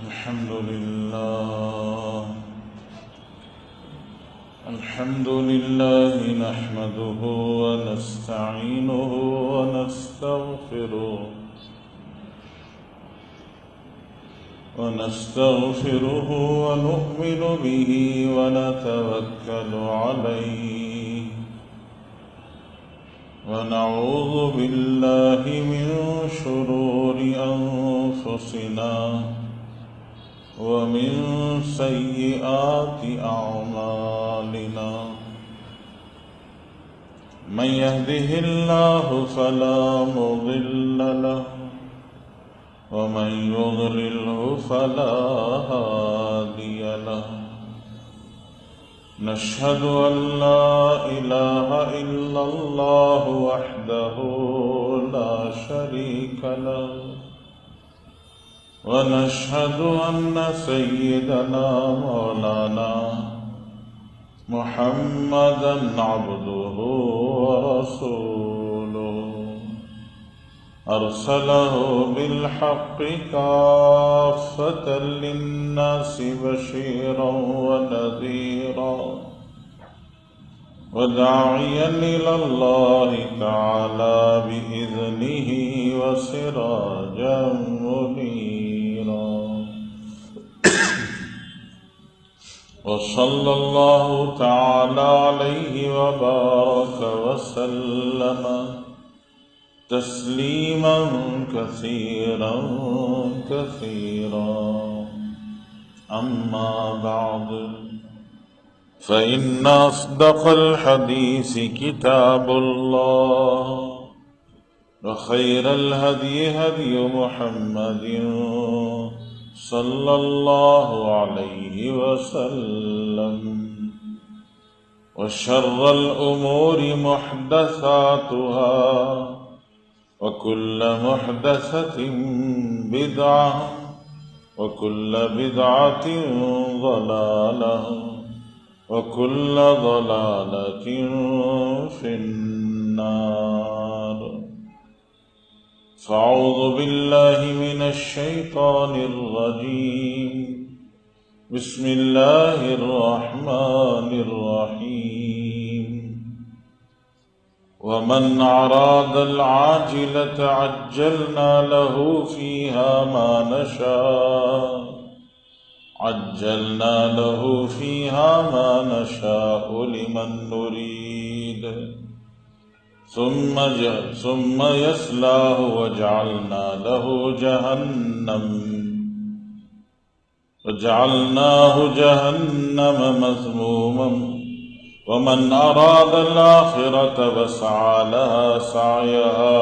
الحمد لله نحمده ونستعينه ونستغفره ونؤمن به ونتوكل عليه ونعوذ بالله من شرور أنفسنا ومن سيئات أعمالنا من يهده الله فلا مضل له ومن يضلله فلا هادي له نشهد أن لا إله إلا الله وحده لا شريك له ونشهد أن سيدنا مولانا محمدا عبده ورسوله أرسله بالحق كافة للناس بشيرا ونذيرا وداعيا إلى الله تعالى بإذنه وسراجا منيرا وصلى الله تعالى عليه وبارك وسلم تسليما كثيرا كثيرا أما بعد فإن أصدق الحديث كتاب الله وخير الهدي هدي محمد صلى الله عليه وسلم وشر الأمور محدثاتها وكل محدثة بدعة وكل بدعة ضلالة وكل ضلالة في النار فأعوذ بالله من الشيطان الرجيم بسم الله الرحمن الرحيم ومن أراد العاجلة عجلنا له فيها ما نشاء لمن نريد ثم يصلاه وجعلناه جهنم مذموما ومن أراد الآخرة وسعى لها سعيها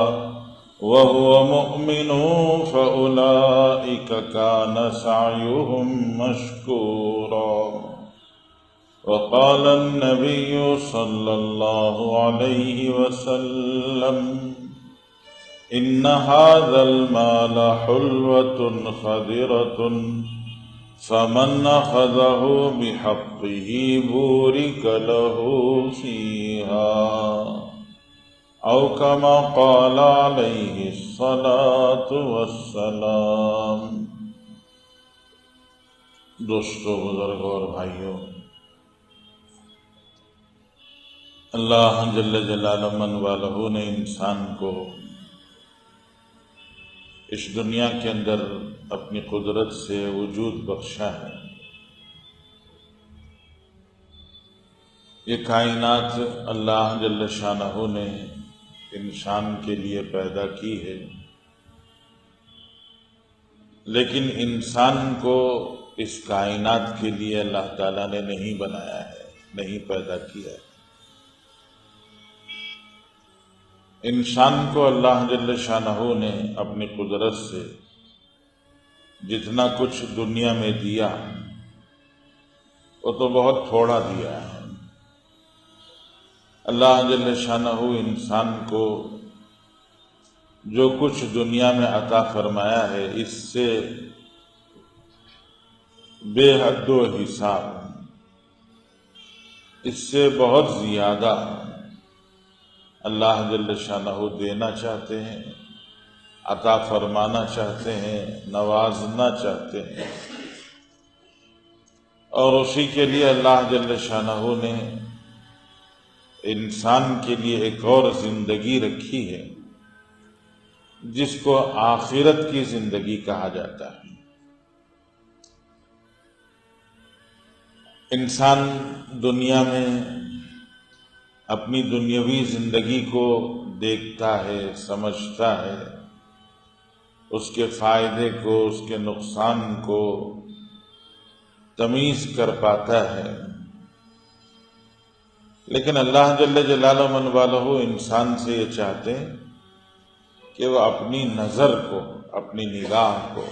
وهو مؤمن فأولئك كان سعيهم مشكورا وقال النبي صلى الله عليه وسلم إن هذا المال حلوة خضرة فمن أخذه بحقه بورك له فيها أو كما قال عليه الصلاة والسلام۔ دوستو، بزرگوں اور بھائیوں، اللہ جل جلالہ من والہ نے انسان کو اس دنیا کے اندر اپنی قدرت سے وجود بخشا ہے۔ یہ کائنات اللہ جل شانہ نے انسان کے لیے پیدا کی ہے، لیکن انسان کو اس کائنات کے لیے اللہ تعالیٰ نے نہیں بنایا ہے، نہیں پیدا کیا ہے۔ انسان کو اللہ جل شانہ نے اپنی قدرت سے جتنا کچھ دنیا میں دیا وہ تو بہت تھوڑا دیا ہے۔ اللہ جل شانہ انسان کو جو کچھ دنیا میں عطا فرمایا ہے اس سے بے حد و حساب، اس سے بہت زیادہ اللہ جل شانہ دینا چاہتے ہیں، عطا فرمانا چاہتے ہیں، نوازنا چاہتے ہیں، اور اسی کے لیے اللہ جل شانہ نے انسان کے لیے ایک اور زندگی رکھی ہے جس کو آخرت کی زندگی کہا جاتا ہے۔ انسان دنیا میں اپنی دنیاوی زندگی کو دیکھتا ہے، سمجھتا ہے، اس کے فائدے کو، اس کے نقصان کو تمیز کر پاتا ہے، لیکن اللہ جل جلالہ من والہ انسان سے یہ چاہتے ہیں کہ وہ اپنی نظر کو، اپنی نگاہ کو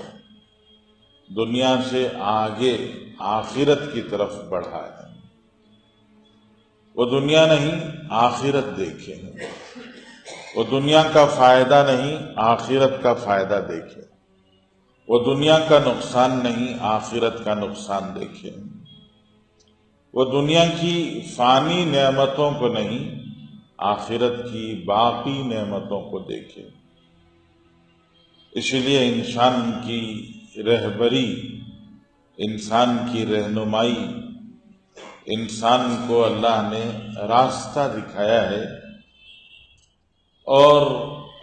دنیا سے آگے آخرت کی طرف بڑھائے، وہ دنیا نہیں آخرت دیکھے، وہ دنیا کا فائدہ نہیں آخرت کا فائدہ دیکھے، وہ دنیا کا نقصان نہیں آخرت کا نقصان دیکھے، وہ دنیا کی فانی نعمتوں کو نہیں آخرت کی باقی نعمتوں کو دیکھے۔ اس لیے انسان کی رہبری، انسان کی رہنمائی، انسان کو اللہ نے راستہ دکھایا ہے، اور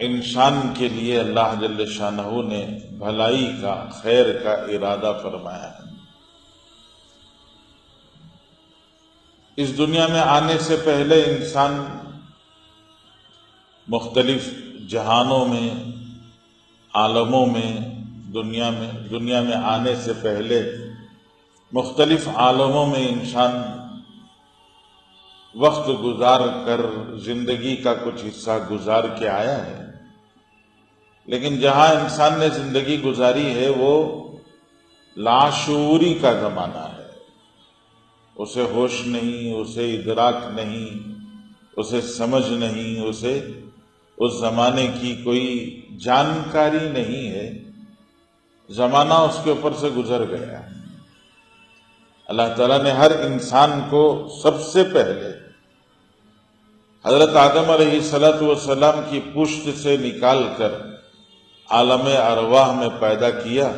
انسان کے لیے اللہ جل شانہ نے بھلائی کا، خیر کا ارادہ فرمایا ہے۔ اس دنیا میں آنے سے پہلے انسان مختلف جہانوں میں، عالموں میں، دنیا میں آنے سے پہلے مختلف عالموں میں انسان وقت گزار کر زندگی کا کچھ حصہ گزار کے آیا ہے، لیکن جہاں انسان نے زندگی گزاری ہے وہ لاشعوری کا زمانہ ہے، اسے ہوش نہیں، اسے ادراک نہیں، اسے سمجھ نہیں، اسے اس زمانے کی کوئی جانکاری نہیں ہے، زمانہ اس کے اوپر سے گزر گیا ہے۔ اللہ تعالیٰ نے ہر انسان کو سب سے پہلے حضرت آدم علیہ السلام کی پشت سے نکال کر عالم ارواح میں پیدا کیا،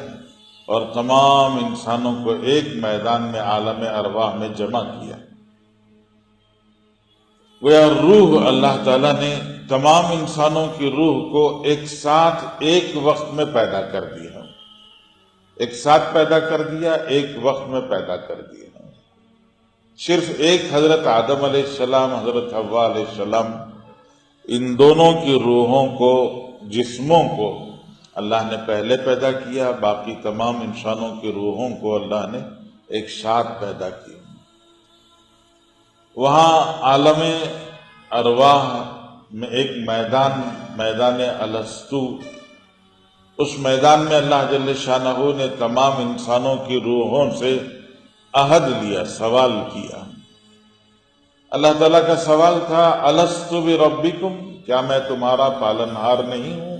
اور تمام انسانوں کو ایک میدان میں عالم ارواح میں جمع کیا۔ گویا روح، اللہ تعالیٰ نے تمام انسانوں کی روح کو ایک ساتھ ایک وقت میں پیدا کر دیا، ایک ساتھ پیدا کر دیا، ایک وقت میں پیدا کر دیا۔ صرف ایک حضرت آدم علیہ السلام، حضرت حوا علیہ السلام، ان دونوں کی روحوں کو، جسموں کو اللہ نے پہلے پیدا کیا، باقی تمام انسانوں کی روحوں کو اللہ نے ایک ساتھ پیدا کیا۔ وہاں عالم ارواح میں ایک میدان الستو، اس میدان میں اللہ جل شانہ نے تمام انسانوں کی روحوں سے عہد لیا، سوال کیا۔ اللہ تعالیٰ کا سوال تھا، الست بربکم، کیا میں تمہارا پالنہار نہیں ہوں؟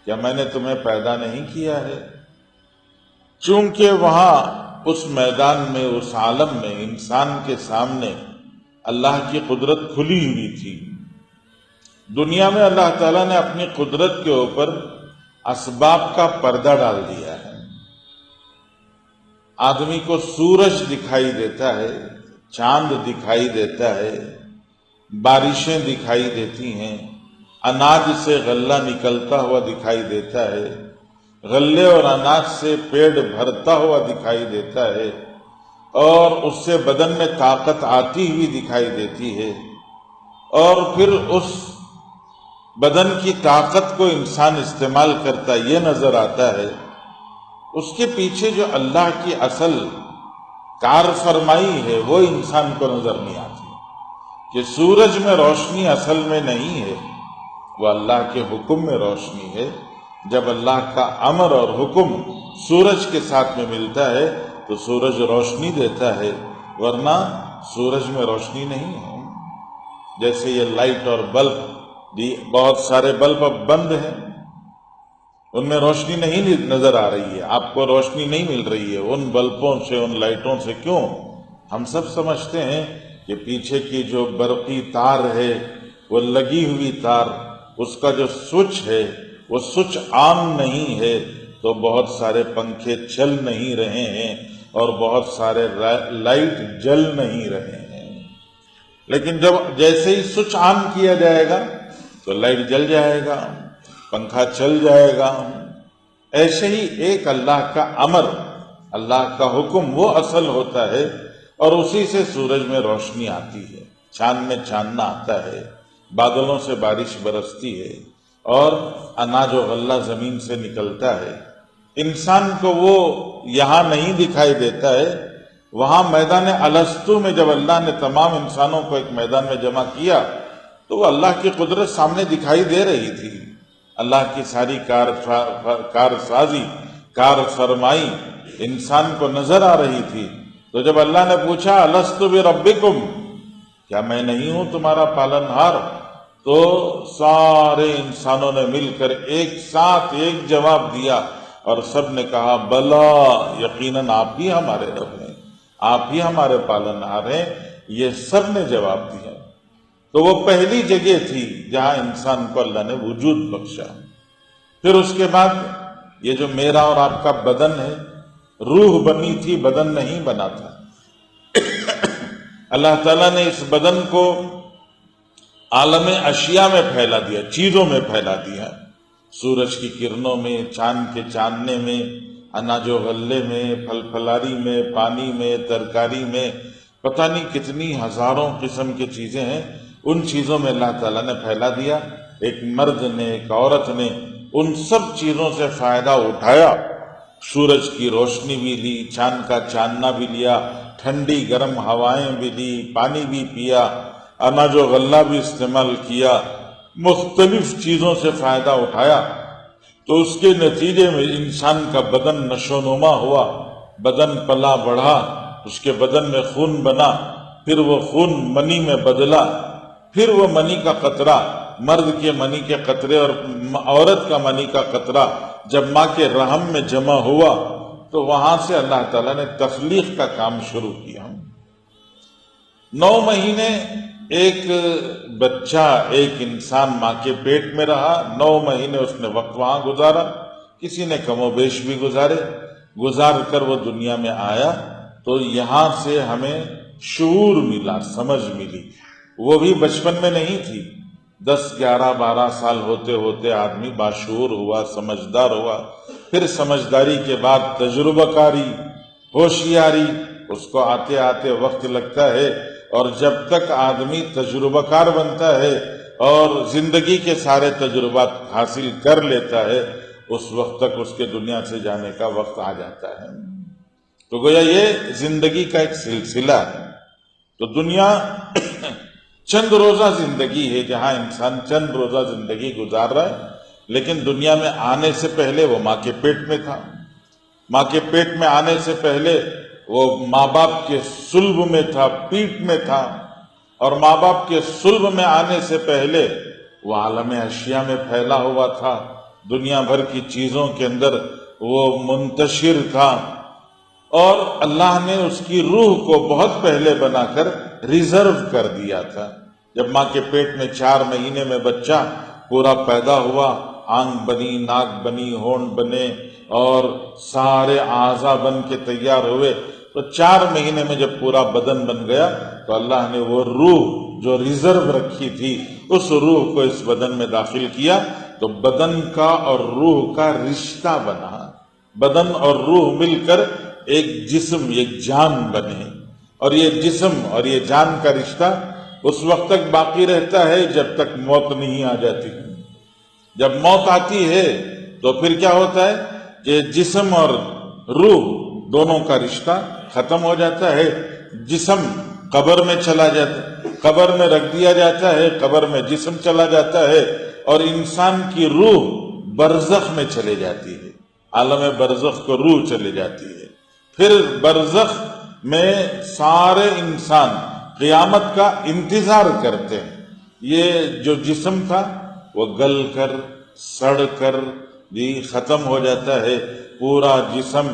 کیا میں نے تمہیں پیدا نہیں کیا ہے؟ چونکہ وہاں اس میدان میں، اس عالم میں انسان کے سامنے اللہ کی قدرت کھلی ہوئی تھی۔ دنیا میں اللہ تعالیٰ نے اپنی قدرت کے اوپر اسباب کا پردہ ڈال دیا ہے۔ آدمی کو سورج دکھائی دیتا ہے، چاند دکھائی دیتا ہے، بارشیں دکھائی دیتی ہیں، اناج سے غلہ نکلتا ہوا دکھائی دیتا ہے، غلے اور اناج سے پیٹ بھرتا ہوا دکھائی دیتا ہے، اور اس سے بدن میں طاقت آتی ہوئی دکھائی دیتی ہے، اور پھر اس بدن کی طاقت کو انسان استعمال کرتا یہ نظر آتا ہے۔ اس کے پیچھے جو اللہ کی اصل کار فرمائی ہے وہ انسان کو نظر نہیں آتی، کہ سورج میں روشنی اصل میں نہیں ہے، وہ اللہ کے حکم میں روشنی ہے۔ جب اللہ کا امر اور حکم سورج کے ساتھ میں ملتا ہے تو سورج روشنی دیتا ہے، ورنہ سورج میں روشنی نہیں ہے۔ جیسے یہ لائٹ اور بلب، بہت سارے بلب اب بند ہیں، ان میں روشنی نہیں نظر آ رہی ہے، آپ کو روشنی نہیں مل رہی ہے ان بلبوں سے، ان لائٹوں سے۔ کیوں؟ ہم سب سمجھتے ہیں کہ پیچھے کی جو برقی تار ہے، وہ لگی ہوئی تار، اس کا جو سوئچ ہے وہ سوئچ آن نہیں ہے تو بہت سارے پنکھے چل نہیں رہے ہیں اور بہت سارے لائٹ جل نہیں رہے ہیں، لیکن جب جیسے ہی سوئچ آن کیا جائے گا تو لائٹ جل جائے گا، پنکھا چل جائے گا۔ ایسے ہی ایک اللہ کا امر، اللہ کا حکم وہ اصل ہوتا ہے، اور اسی سے سورج میں روشنی آتی ہے، چاند میں چاندنا آتا ہے، بادلوں سے بارش برستی ہے، اور اناج و غلہ زمین سے نکلتا ہے۔ انسان کو وہ یہاں نہیں دکھائی دیتا ہے، وہاں میدان الستو میں جب اللہ نے تمام انسانوں کو ایک میدان میں جمع کیا تو وہ اللہ کی قدرت سامنے دکھائی دے رہی تھی، اللہ کی ساری کارسازی، کار فرمائی انسان کو نظر آ رہی تھی۔ تو جب اللہ نے پوچھا الست بربکم، کیا میں نہیں ہوں تمہارا پالنہار، تو سارے انسانوں نے مل کر ایک ساتھ ایک جواب دیا، اور سب نے کہا بلا، یقیناً آپ ہی ہمارے رب ہیں، آپ ہی ہمارے پالنہار ہیں۔ یہ سب نے جواب دیا۔ تو وہ پہلی جگہ تھی جہاں انسان کو اللہ نے وجود بخشا۔ پھر اس کے بعد یہ جو میرا اور آپ کا بدن ہے، روح بنی تھی، بدن نہیں بنا تھا۔ اللہ تعالیٰ نے اس بدن کو عالم اشیاء میں پھیلا دیا، چیزوں میں پھیلا دیا، سورج کی کرنوں میں، چاند کے چاندنے میں، اناج و غلے میں، پھل پھلاری میں، پانی میں، ترکاری میں، پتہ نہیں کتنی ہزاروں قسم کی چیزیں ہیں، ان چیزوں میں اللہ تعالیٰ نے پھیلا دیا۔ ایک مرد نے، ایک عورت نے ان سب چیزوں سے فائدہ اٹھایا، سورج کی روشنی بھی لی، چاند کا چاندنا بھی لیا، ٹھنڈی گرم ہوائیں بھی لی، پانی بھی پیا، اناج و غلہ بھی استعمال کیا، مختلف چیزوں سے فائدہ اٹھایا۔ تو اس کے نتیجے میں انسان کا بدن نشو نما ہوا، بدن پلا بڑھا، اس کے بدن میں خون بنا، پھر وہ خون منی میں بدلا، پھر وہ منی کا قطرہ، مرد کے منی کے قطرے اور عورت کا منی کا قطرہ جب ماں کے رحم میں جمع ہوا تو وہاں سے اللہ تعالیٰ نے تخلیق کا کام شروع کیا۔ 9 مہینے ایک بچہ، ایک انسان ماں کے پیٹ میں رہا، 9 مہینے اس نے وقت وہاں گزارا، کسی نے کم و بیش بھی گزار کر وہ دنیا میں آیا۔ تو یہاں سے ہمیں شعور ملا، سمجھ ملی، وہ بھی بچپن میں نہیں تھی۔ 10 11 12 سال ہوتے ہوتے آدمی باشعور ہوا، سمجھدار ہوا، پھر سمجھداری کے بعد تجربہ کاری، ہوشیاری، اس کو آتے آتے وقت لگتا ہے، اور جب تک آدمی تجربہ کار بنتا ہے اور زندگی کے سارے تجربات حاصل کر لیتا ہے، اس وقت تک اس کے دنیا سے جانے کا وقت آ جاتا ہے۔ تو گویا یہ زندگی کا ایک سلسلہ ہے۔ تو دنیا چند روزہ زندگی ہے، جہاں انسان چند روزہ زندگی گزار رہا ہے، لیکن دنیا میں آنے سے پہلے وہ ماں کے پیٹ میں تھا، ماں کے پیٹ میں آنے سے پہلے وہ ماں باپ کے صلب میں تھا، پیٹ میں تھا، اور ماں باپ کے صلب میں آنے سے پہلے وہ عالم اشیاء میں پھیلا ہوا تھا، دنیا بھر کی چیزوں کے اندر وہ منتشر تھا، اور اللہ نے اس کی روح کو بہت پہلے بنا کر ریزرو کر دیا تھا۔ جب ماں کے پیٹ میں 4 مہینے میں بچہ پورا پیدا ہوا، آنکھ بنی، ناک بنی، ہونٹ بنے، اور سارے اعضاء بن کے تیار ہوئے، تو 4 مہینے میں جب پورا بدن بن گیا تو اللہ نے وہ روح جو ریزرو رکھی تھی اس روح کو اس بدن میں داخل کیا، تو بدن کا اور روح کا رشتہ بنا، بدن اور روح مل کر ایک جسم، ایک جان بنے، اور یہ جسم اور یہ جان کا رشتہ اس وقت تک باقی رہتا ہے جب تک موت نہیں آ جاتی۔ جب موت آتی ہے تو پھر کیا ہوتا ہے کہ جسم اور روح دونوں کا رشتہ ختم ہو جاتا ہے، جسم قبر میں چلا جاتا ہے، قبر میں رکھ دیا جاتا ہے، قبر میں جسم چلا جاتا ہے، اور انسان کی روح برزخ میں چلے جاتی ہے، عالم برزخ کو روح چلے جاتی ہے۔ پھر برزخ میں سارے انسان قیامت کا انتظار کرتے ہیں۔ یہ جو جسم تھا وہ گل کر، سڑ کر ختم ہو جاتا ہے، پورا جسم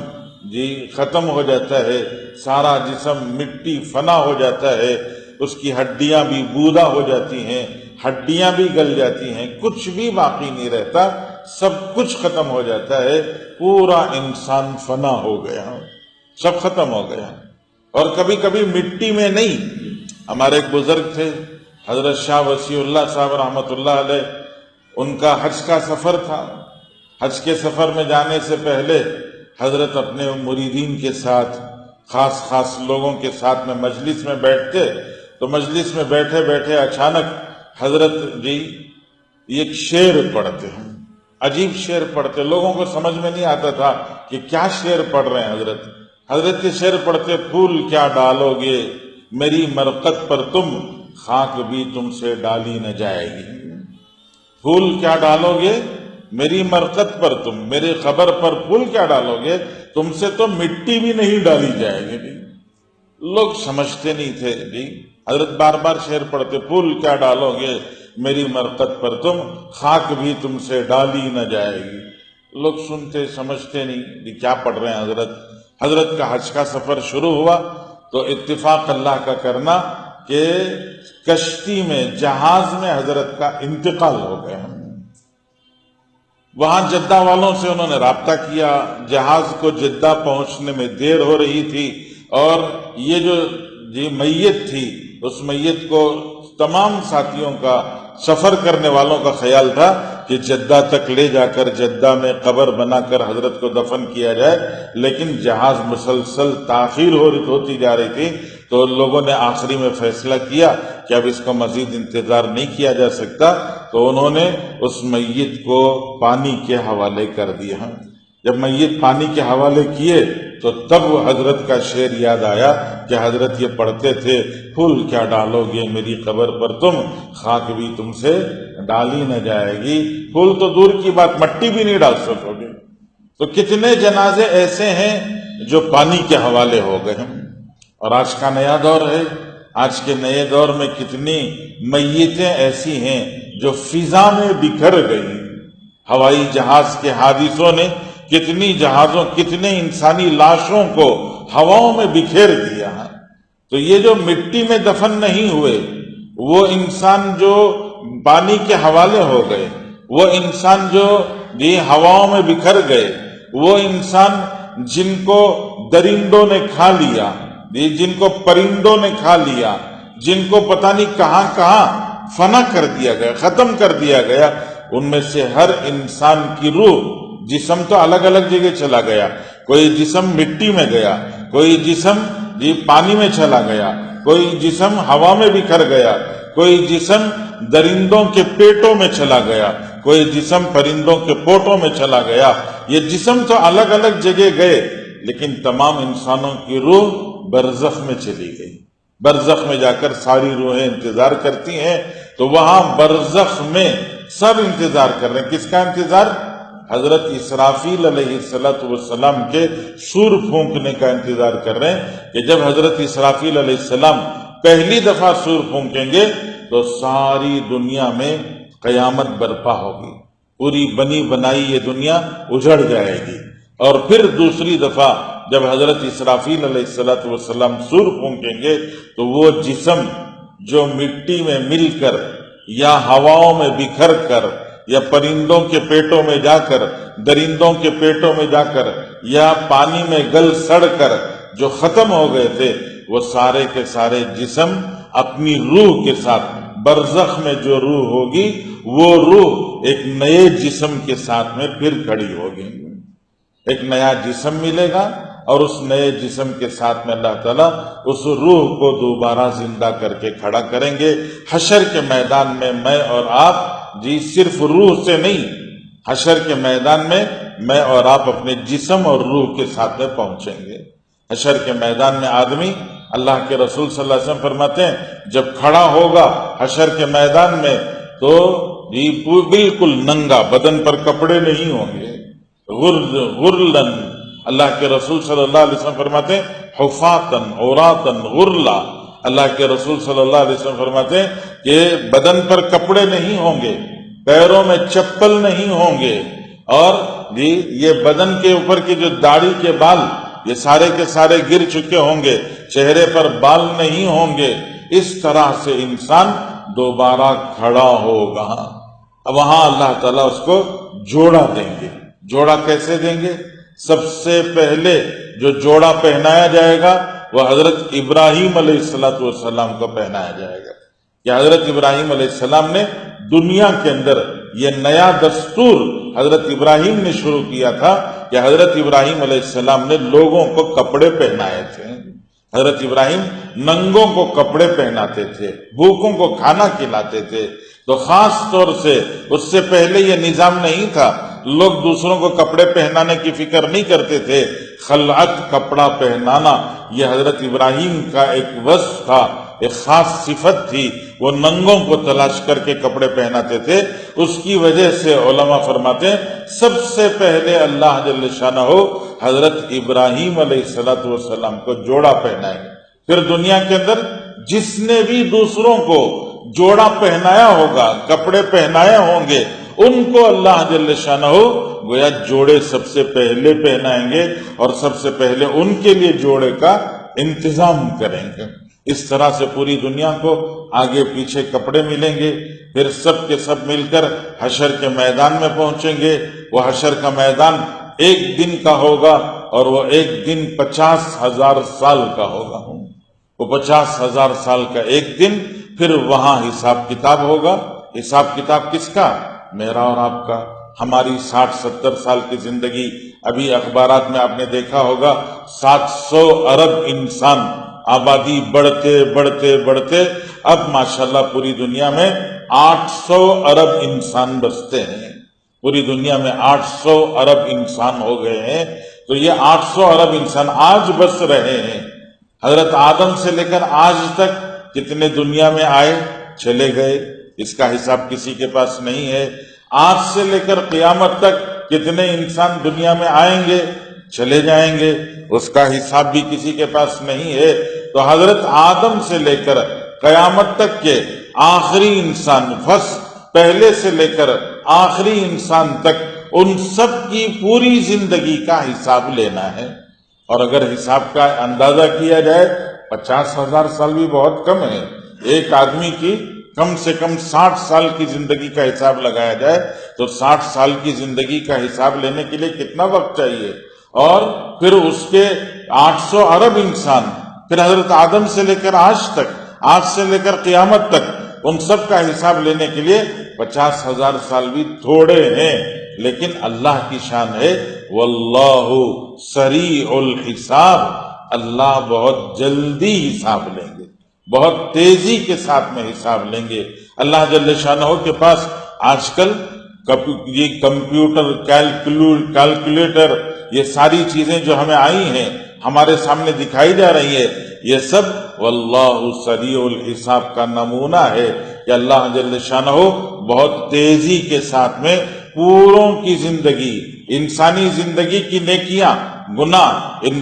ختم ہو جاتا ہے، سارا جسم مٹی فنا ہو جاتا ہے، اس کی ہڈیاں بھی بودا ہو جاتی ہیں، ہڈیاں بھی گل جاتی ہیں، کچھ بھی باقی نہیں رہتا، سب کچھ ختم ہو جاتا ہے، پورا انسان فنا ہو گیا، سب ختم ہو گیا۔ اور کبھی کبھی مٹی میں نہیں۔ ہمارے ایک بزرگ تھے حضرت شاہ وسیع اللہ صاحب رحمۃ اللہ علیہ، ان کا حج کا سفر تھا۔ حج کے سفر میں جانے سے پہلے حضرت اپنے مریدین کے ساتھ، خاص لوگوں کے ساتھ میں مجلس میں بیٹھتے، تو مجلس میں بیٹھے بیٹھے اچانک حضرت جی ایک شعر پڑھتے ہیں، عجیب شعر پڑھتے، لوگوں کو سمجھ میں نہیں آتا تھا کہ کیا شعر پڑھ رہے ہیں حضرت کے شعر پڑھتے، پھول کیا ڈالو گے میری مرقد پر تم، خاک بھی تم سے ڈالی نہ جائے گی۔ پھول کیا ڈالو گے میری مرقد پر تم، میری قبر پر پھول کیا ڈالو گے، تم سے تو مٹی بھی نہیں ڈالی جائے گی۔ لوگ سمجھتے نہیں تھے جی، حضرت بار بار شعر پڑھتے، پھول کیا ڈالو گے میری مرقد پر تم، خاک بھی تم سے ڈالی نہ جائے گی۔ لوگ سنتے سمجھتے نہیں جی کیا پڑھ رہے ہیں حضرت کا حج کا سفر شروع ہوا تو اتفاق اللہ کا کرنا کہ کشتی میں، جہاز میں حضرت کا انتقال ہو گیا۔ وہاں جدہ والوں سے انہوں نے رابطہ کیا، جہاز کو جدہ پہنچنے میں دیر ہو رہی تھی، اور یہ جو میت تھی، اس میت کو تمام ساتھیوں کا، سفر کرنے والوں کا خیال تھا کہ جدہ تک لے جا کر جدہ میں قبر بنا کر حضرت کو دفن کیا جائے، لیکن جہاز مسلسل تاخیر ہوتی جا رہی تھی، تو لوگوں نے آخری میں فیصلہ کیا کہ اب اس کو مزید انتظار نہیں کیا جا سکتا، تو انہوں نے اس میت کو پانی کے حوالے کر دیا۔ جب میت پانی کے حوالے کیے تو تب حضرت کا شعر یاد آیا کہ حضرت یہ پڑھتے تھے، پھول کیا ڈالو گے میری قبر پر تم، خاک بھی تم سے ڈالی نہ جائے گی۔ پھول تو دور کی بات، مٹی بھی نہیں ڈال سکو گے۔ تو کتنے جنازے ایسے ہیں جو پانی کے حوالے ہو گئے ہیں۔ اور آج کا نیا دور ہے، آج کے نئے دور میں کتنی میتیں ایسی ہیں جو فضا میں بکھر گئی۔ ہوائی جہاز کے حادثوں نے کتنی جہازوں، کتنے انسانی لاشوں کو ہواؤں میں بکھیر دیا ہے۔ تو یہ جو مٹی میں دفن نہیں ہوئے، وہ انسان جو پانی کے حوالے ہو گئے، وہ انسان جو ہواؤں میں بکھر گئے، وہ انسان جن کو درندوں نے کھا لیا، جن کو پرندوں نے کھا لیا، جن کو پتہ نہیں کہاں کہاں فنا کر دیا گیا، ختم کر دیا گیا، ان میں سے ہر انسان کی روح، جسم تو الگ الگ جگہ چلا گیا، کوئی جسم مٹی میں گیا، کوئی جسم پانی میں چلا گیا، کوئی جسم ہوا میں بکھر گیا، کوئی جسم درندوں کے پیٹوں میں چلا گیا، کوئی جسم پرندوں کے پوٹوں میں چلا گیا۔ یہ جسم تو الگ الگ جگہ گئے، لیکن تمام انسانوں کی روح برزخ میں چلی گئی۔ برزخ میں جا کر ساری روحیں انتظار کرتی ہیں، تو وہاں برزخ میں سب انتظار کر رہے ہیں۔ کس کا انتظار؟ حضرت اسرافیل علیہ السلام کے سور پھونکنے کا انتظار کر رہے ہیں کہ جب حضرت اسرافیل علیہ السلام پہلی دفعہ سور پھونکیں گے تو ساری دنیا میں قیامت برپا ہوگی، پوری بنی بنائی یہ دنیا اجڑ جائے گی۔ اور پھر دوسری دفعہ جب حضرت اسرافیل علیہ السلام سور پھونکیں گے تو وہ جسم جو مٹی میں مل کر یا ہواؤں میں بکھر کر یا پرندوں کے پیٹوں میں جا کر، درندوں کے پیٹوں میں جا کر، یا پانی میں گل سڑ کر جو ختم ہو گئے تھے، وہ سارے کے سارے جسم اپنی روح کے ساتھ، برزخ میں جو روح ہوگی وہ روح ایک نئے جسم کے ساتھ میں پھر کھڑی ہوگی۔ ایک نیا جسم ملے گا اور اس نئے جسم کے ساتھ میں اللہ تعالیٰ اس روح کو دوبارہ زندہ کر کے کھڑا کریں گے۔ حشر کے میدان میں میں اور آپ صرف روح سے نہیں، حشر کے میدان میں میں اور آپ اپنے جسم اور روح کے ساتھ میں پہنچیں گے۔ حشر کے میدان میں آدمی، اللہ کے رسول صلی اللہ علیہ وسلم فرماتے ہیں جب کھڑا ہوگا حشر کے میدان میں تو بالکل ننگا، بدن پر کپڑے نہیں ہوں گے، غرلن، اللہ کے رسول صلی اللہ علیہ وسلم فرماتے ہیں حفاتن عوراتن غرلا، اللہ کے رسول صلی اللہ علیہ وسلم فرماتے ہیں کہ بدن پر کپڑے نہیں ہوں گے، پیروں میں چپل نہیں ہوں گے، اور یہ بدن کے اوپر کی جو داڑھی کے بال یہ سارے کے سارے گر چکے ہوں گے، چہرے پر بال نہیں ہوں گے۔ اس طرح سے انسان دوبارہ کھڑا ہوگا۔ اب وہاں اللہ تعالیٰ اس کو جوڑا دیں گے. جوڑا کیسے دیں گے؟ سب سے پہلے جو جوڑا پہنایا جائے گا وہ حضرت ابراہیم علیہ السلام کو پہنایا جائے گا کہ حضرت ابراہیم علیہ السلام نے دنیا کے اندر یہ نیا دستور حضرت ابراہیم نے شروع کیا تھا کہ حضرت ابراہیم علیہ السلام نے لوگوں کو کپڑے پہنائے تھے. حضرت ابراہیم ننگوں کو کپڑے پہناتے تھے، بھوکوں کو کھانا کھلاتے تھے. تو خاص طور سے اس سے پہلے یہ نظام نہیں تھا، لوگ دوسروں کو کپڑے پہنانے کی فکر نہیں کرتے تھے. خلعت، کپڑا پہنانا، یہ حضرت ابراہیم کا ایک وصف تھا، ایک خاص صفت تھی. وہ ننگوں کو تلاش کر کے کپڑے پہناتے تھے. اس کی وجہ سے علماء فرماتے ہیں سب سے پہلے اللہ جل شانہ حضرت ابراہیم علیہ السلام کو جوڑا پہنائے. پھر دنیا کے اندر جس نے بھی دوسروں کو جوڑا پہنایا ہوگا، کپڑے پہنائے ہوں گے، ان کو اللہ جل شانہ گویا جوڑے سب سے پہلے پہنائیں گے اور سب سے پہلے ان کے لیے جوڑے کا انتظام کریں گے. اس طرح سے پوری دنیا کو آگے پیچھے کپڑے ملیں گے. پھر سب کے سب مل کر حشر کے میدان میں پہنچیں گے. وہ حشر کا میدان ایک دن کا ہوگا اور وہ ایک دن 50,000 سال کا ہوگا. وہ 50,000 سال کا ایک دن. پھر وہاں حساب کتاب ہوگا. حساب کتاب کس کا؟ میرا اور آپ کا. ہماری 60-70 سال کی زندگی، ابھی اخبارات میں آپ نے دیکھا ہوگا 700 ارب انسان، آبادی بڑھتے بڑھتے بڑھتے اب ماشاءاللہ پوری دنیا میں 800 ارب انسان بستے ہیں. پوری دنیا میں 800 ارب انسان ہو گئے ہیں. تو یہ 800 ارب انسان آج بس رہے ہیں. حضرت آدم سے لے کر آج تک کتنے دنیا میں آئے چلے گئے، اس کا حساب کسی کے پاس نہیں ہے. آج سے لے کر قیامت تک کتنے انسان دنیا میں آئیں گے چلے جائیں گے، اس کا حساب بھی کسی کے پاس نہیں ہے. تو حضرت آدم سے لے کر قیامت تک کے آخری انسان، پہلے سے لے کر آخری انسان تک، ان سب کی پوری زندگی کا حساب لینا ہے. اور اگر حساب کا اندازہ کیا جائے 50,000 سال بھی بہت کم ہے. ایک آدمی کی کم سے کم 60 سال کی زندگی کا حساب لگایا جائے تو 60 سال کی زندگی کا حساب لینے کے لیے کتنا وقت چاہیے. اور پھر اس کے 800 ارب انسان، پھر حضرت آدم سے لے کر آج تک، آج سے لے کر قیامت تک، ان سب کا حساب لینے کے لیے 50,000 سال بھی تھوڑے ہیں. لیکن اللہ کی شان ہے واللہ سریع الحساب، اللہ بہت جلدی حساب لیں گے، بہت تیزی کے ساتھ میں حساب لیں گے. اللہ جل شانہ کے پاس آج کل یہ کمپیوٹر، کیلکولیٹر، یہ ساری چیزیں جو ہمیں آئی ہیں، ہمارے سامنے دکھائی جا رہی ہے، یہ سب واللہ سریع الحساب کا نمونہ ہے کہ اللہ جل شانہ بہت تیزی کے ساتھ میں پوروں کی زندگی، انسانی زندگی کی نیکیاں، گناہ، ان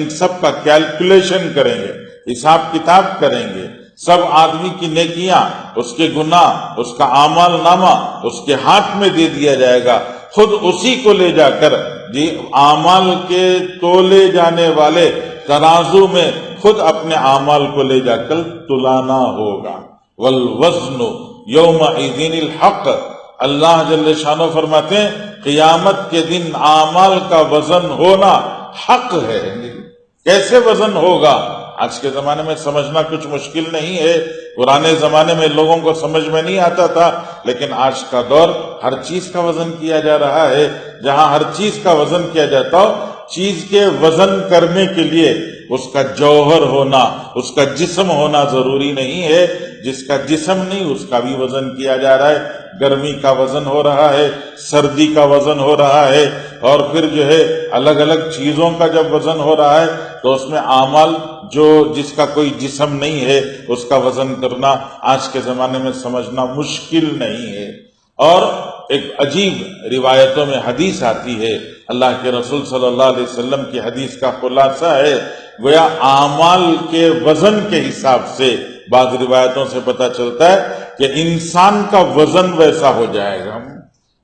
سب کا کیلکولیشن کریں گے، حساب کتاب کریں گے. سب آدمی کی نیکیاں، اس کے گناہ، اس کا اعمال نامہ اس کے ہاتھ میں دے دیا جائے گا. خود اسی کو لے جا کر اعمال کے تولے جانے والے ترازو میں خود اپنے اعمال کو لے جا کر تلانا ہوگا. والوزن یومئذ الحق، اللہ جل شانہ فرماتے ہیں قیامت کے دن اعمال کا وزن ہونا حق ہے. کیسے وزن ہوگا؟ آج کے زمانے میں سمجھنا کچھ مشکل نہیں ہے. پرانے زمانے میں لوگوں کو سمجھ میں نہیں آتا تھا، لیکن آج کا دور ہر چیز کا وزن کیا جا رہا ہے. جہاں ہر چیز کا وزن کیا جاتا ہو، چیز کے وزن کرنے کے لیے اس کا جوہر ہونا، اس کا جسم ہونا ضروری نہیں ہے. جس کا جسم نہیں اس کا بھی وزن کیا جا رہا ہے. گرمی کا وزن ہو رہا ہے، سردی کا وزن ہو رہا ہے، اور پھر جو ہے الگ الگ چیزوں کا جب وزن ہو رہا ہے تو اس میں اعمال جس کا کوئی جسم نہیں ہے اس کا وزن کرنا آج کے زمانے میں سمجھنا مشکل نہیں ہے. اور ایک عجیب روایتوں میں حدیث آتی ہے، اللہ کے رسول صلی اللہ علیہ وسلم کی حدیث کا خلاصہ ہے، گویا اعمال کے وزن کے حساب سے بعض روایتوں سے پتہ چلتا ہے کہ انسان کا وزن ویسا ہو جائے گا.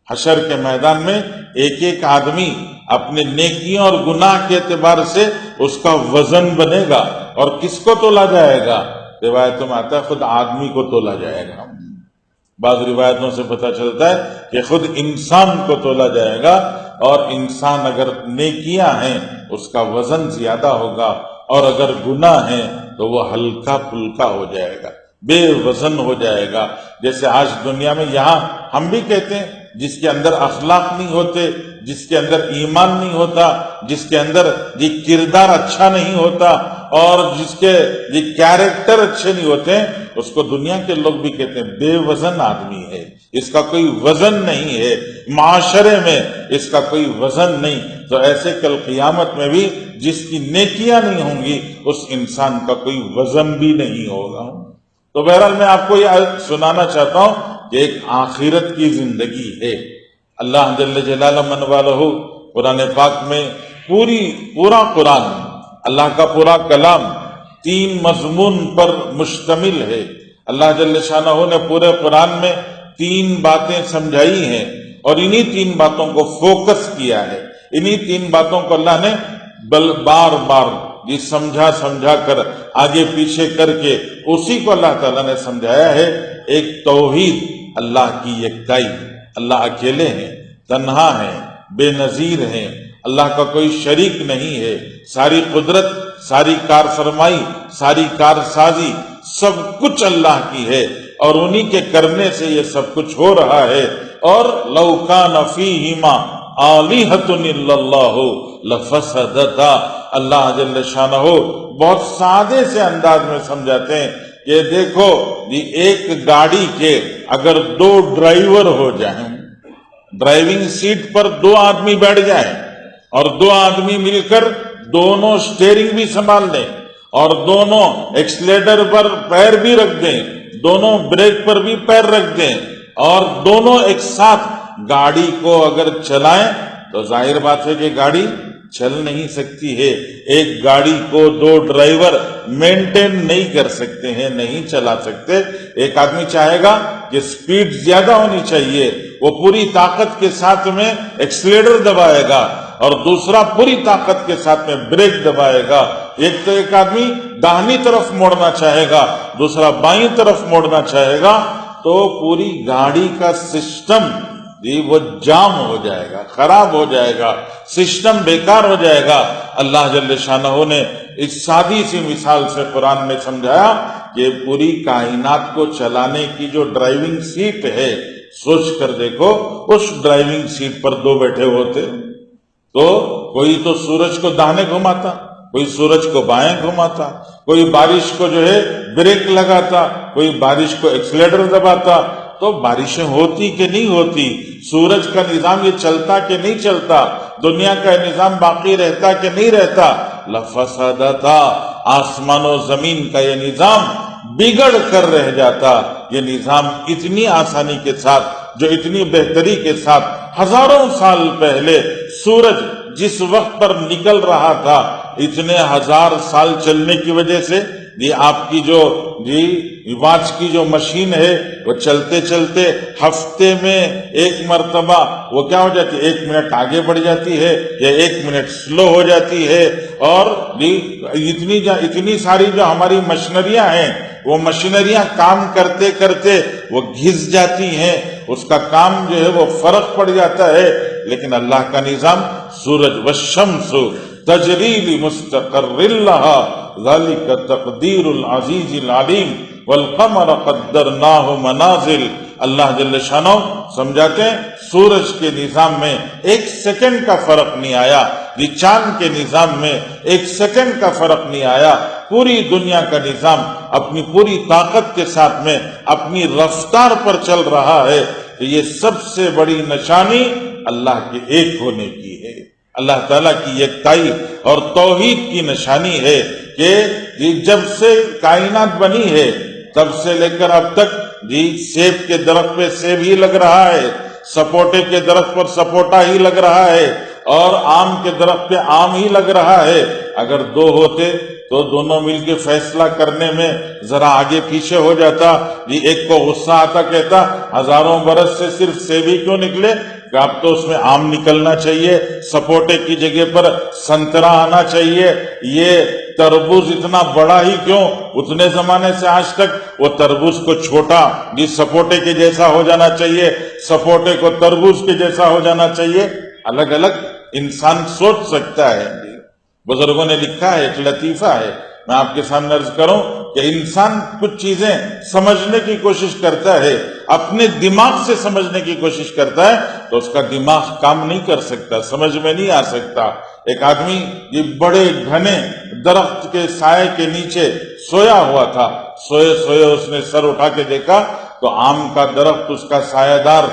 حشر کے میدان میں ایک ایک آدمی اپنے نیکیوں اور گناہ کے اعتبار سے اس کا وزن بنے گا. اور کس کو تولا جائے گا؟ روایتوں میں آتا ہے خود آدمی کو تولا جائے گا. بعض روایتوں سے پتہ چلتا ہے کہ خود انسان کو تولا جائے گا، اور انسان اگر نیکیاں ہیں اس کا وزن زیادہ ہوگا، اور اگر گناہ ہیں تو وہ ہلکا پھلکا ہو جائے گا، بے وزن ہو جائے گا۔ جیسے آج دنیا میں یہاں ہم بھی کہتے ہیں جس کے اندر اخلاق نہیں ہوتے، جس کے اندر ایمان نہیں ہوتا، جس کے اندر یہ کردار اچھا نہیں ہوتا، اور جس کے یہ کیریکٹر اچھے نہیں ہوتے ہیں، اس کو دنیا کے لوگ بھی کہتے ہیں بے وزن آدمی ہے، اس کا کوئی وزن نہیں ہے، معاشرے میں اس کا کوئی وزن نہیں۔ تو ایسے کل قیامت میں بھی جس کی نیکیاں نہیں ہوں گی اس انسان کا کوئی وزن بھی نہیں ہوگا۔ تو بہرحال میں آپ کو یہ سنانا چاہتا ہوں کہ ایک آخرت کی زندگی ہے۔ اللہ جل جلالہ من والہ قرآن پاک میں پورا قرآن، اللہ کا پورا کلام 3 مضمون پر مشتمل ہے۔ اللہ جل شانہ نے پورے قرآن میں 3 باتیں سمجھائی ہیں، اور انہی 3 باتوں کو فوکس کیا ہے، انہی 3 باتوں کو اللہ نے بار بار یہ سمجھا کر آگے پیچھے کر کے اسی کو اللہ تعالیٰ نے سمجھایا ہے۔ ایک توحید، اللہ کی یکتائی، اللہ اکیلے ہیں، تنہا ہیں، بے نظیر ہیں، اللہ کا کوئی شریک نہیں ہے، ساری قدرت، ساری کار فرمائی، ساری کار سازی سب کچھ اللہ کی ہے، اور انہی کے کرنے سے یہ سب کچھ ہو رہا ہے۔ اور لو کان فیہما آلہۃ الا اللہ لفسدتا، اللہ جل شانہ بہت سادے سے انداز میں سمجھاتے ہیں کہ دیکھو ایک گاڑی کے اگر 2 ڈرائیور ہو جائیں، ڈرائیونگ سیٹ پر 2 آدمی بیٹھ جائیں، اور 2 آدمی مل کر دونوں سٹیئرنگ بھی سنبھال لیں، اور دونوں ایکسیلیٹر پر پیر بھی رکھ دیں، دونوں بریک پر بھی پیر رکھ دیں، اور دونوں ایک ساتھ گاڑی کو اگر چلائیں تو ظاہر بات ہے کہ گاڑی چل نہیں سکتی ہے۔ ایک گاڑی کو 2 ڈرائیور مینٹین نہیں کر سکتے ہیں، نہیں چلا سکتے۔ ایک آدمی چاہے گا کہ سپیڈ زیادہ ہونی چاہیے، وہ پوری طاقت کے ساتھ میں ایکسیلیٹر دبائے گا، اور دوسرا پوری طاقت کے ساتھ میں بریک دبائے گا۔ ایک آدمی داہنی طرف موڑنا چاہے گا، دوسرا بائیں طرف موڑنا چاہے گا، تو پوری گاڑی کا سسٹم وہ جام ہو جائے گا، خراب ہو جائے گا، سسٹم بیکار ہو جائے گا۔ اللہ جل شانہ نے اس سادی سی مثال سے قرآن میں سمجھایا کہ پوری کائنات کو چلانے کی جو ڈرائیونگ سیٹ ہے، سوچ کر دیکھو اس ڈرائیونگ سیٹ پر 2 بیٹھے ہوتے تو کوئی تو سورج کو داہنے گھماتا، کوئی سورج کو بائیں گھماتا، کوئی بارش کو جو ہے بریک لگاتا، کوئی بارش کو ایکسیلیٹر دباتا، تو بارشیں ہوتی کہ نہیں ہوتی؟ سورج کا نظام یہ چلتا کہ نہیں چلتا؟ دنیا کا نظام باقی رہتا کہ نہیں رہتا؟ لفسدتا، آسمان و زمین کا یہ نظام بگڑ کر رہ جاتا۔ یہ نظام اتنی آسانی کے ساتھ، جو اتنی بہتری کے ساتھ ہزاروں سال پہلے سورج جس وقت پر نکل رہا تھا، اتنے 1000 سال چلنے کی وجہ سے یہ آپ کی جو واچ کی جو مشین ہے وہ چلتے چلتے ہفتے میں 1 مرتبہ وہ کیا ہو جاتی ہے، 1 منٹ آگے بڑھ جاتی ہے یا 1 منٹ سلو ہو جاتی ہے۔ اور اتنی ساری جو ہماری مشینریاں ہیں، وہ مشینریاں کام کرتے کرتے وہ گھس جاتی ہیں، اس کا کام جو ہے وہ فرق پڑ جاتا ہے۔ لیکن اللہ کا نظام، سورج والشمس تجری لمستقر لها ذلك تقدیر العزیز العلیم والقمر قدرناہ منازل، اللہ جل شانہ سمجھاتے ہیں سورج کے نظام میں 1 سیکنڈ کا فرق نہیں آیا، چاند کے نظام میں 1 سیکنڈ کا فرق نہیں آیا۔ پوری دنیا کا نظام اپنی پوری طاقت کے ساتھ میں اپنی رفتار پر چل رہا ہے۔ یہ سب سے بڑی نشانی اللہ کے ایک ہونے کی ہے، اللہ تعالیٰ کی یکتائی اور توحید کی نشانی ہے کہ جب سے کائنات بنی ہے تب سے لے کر اب تک سیب کے درخت پہ سیب ہی لگ رہا ہے، سپوٹے کے درخت پر سپوٹا ہی لگ رہا ہے، اور آم کے درخت پہ آم ہی لگ رہا ہے۔ اگر 2 ہوتے تو دونوں مل کے فیصلہ کرنے میں ذرا آگے پیچھے ہو جاتا۔ ایک کو غصہ آتا، کہتا 1000 برس سے صرف سیب ہی کیوں نکلے، کہ اب تو اس میں آم نکلنا چاہیے، سپوٹے کی جگہ پر سنترا آنا چاہیے، یہ تربوز اتنا بڑا ہی کیوں؟ اتنے زمانے سے آج تک وہ تربوز کو چھوٹا سپوٹے کے جیسا ہو جانا چاہیے، سپوٹے کو تربوز کے جیسا ہو جانا چاہیے۔ الگ الگ انسان سوچ سکتا ہے۔ بزرگوں نے لکھا ہے، ایک لطیفہ ہے، میں آپ کے سامنے عرض کروں کہ انسان کچھ چیزیں سمجھنے کی کوشش کرتا ہے، اپنے دماغ سے سمجھنے کی کوشش کرتا ہے تو اس کا دماغ کام نہیں کر سکتا، سمجھ میں نہیں آ سکتا۔ ایک آدمی یہ بڑے گھنے درخت کے سائے کے نیچے سویا ہوا تھا، سوئے سوئے اس نے سر اٹھا کے دیکھا تو آم کا درخت اس کا سایہ دار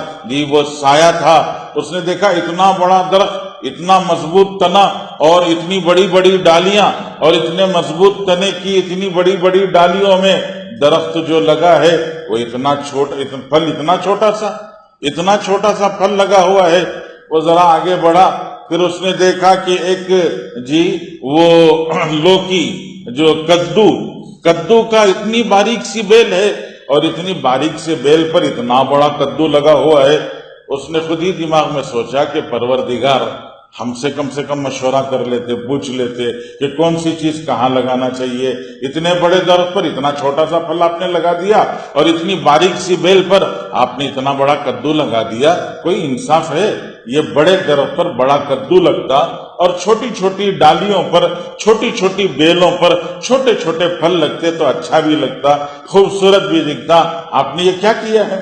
وہ سایہ تھا۔ اس نے دیکھا اتنا بڑا درخت، اتنا مضبوط تنا اور اتنی بڑی بڑی ڈالیاں، اور اتنے مضبوط تنے کی اتنی بڑی بڑی ڈالیوں میں درخت جو لگا ہے وہ اتنا چھوٹا، پھل اتنا چھوٹا سا پھل لگا ہوا ہے۔ وہ ذرا آگے بڑھا، پھر اس نے دیکھا کہ ایک وہ لوکی جو کدو کا اتنی باریک سی بیل ہے، اور اتنی باریک سے بیل پر اتنا بڑا کدو لگا ہوا ہے۔ اس نے خود ہی دماغ میں سوچا کہ پروردگار ہم سے کم مشورہ کر لیتے، پوچھ لیتے کہ کون سی چیز کہاں لگانا چاہیے، اتنے بڑے درخت پر اتنا چھوٹا سا پھل آپ نے لگا دیا، اور اتنی باریک سی بیل پر آپ نے اتنا بڑا کدو لگا دیا، کوئی انصاف ہے؟ یہ بڑے درخت پر بڑا کدو لگتا اور چھوٹی چھوٹی ڈالیوں پر، چھوٹی چھوٹی بیلوں پر چھوٹے چھوٹے پھل لگتے تو اچھا بھی لگتا، خوبصورت بھی دکھتا، آپ نے یہ کیا کیا ہے؟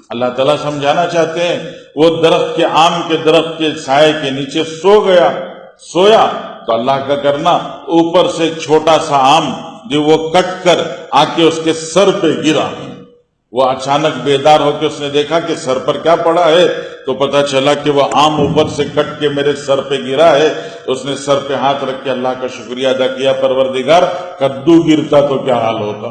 اللہ تعالیٰ سمجھانا چاہتے ہیں، وہ درخت کے آم کے درخت کے سائے کے نیچے سویا تو اللہ کا کرنا اوپر سے ایک چھوٹا سا آم جو وہ کٹ کر آ کے اس کے سر پہ گرا۔ وہ اچانک بیدار ہو کے اس نے دیکھا کہ سر پر کیا پڑا ہے، تو پتا چلا کہ وہ آم اوپر سے کٹ کے میرے سر پہ گرا ہے۔ اس نے سر پہ ہاتھ رکھ کے اللہ کا شکریہ ادا کیا، پروردگار کدو گرتا تو کیا حال ہوتا۔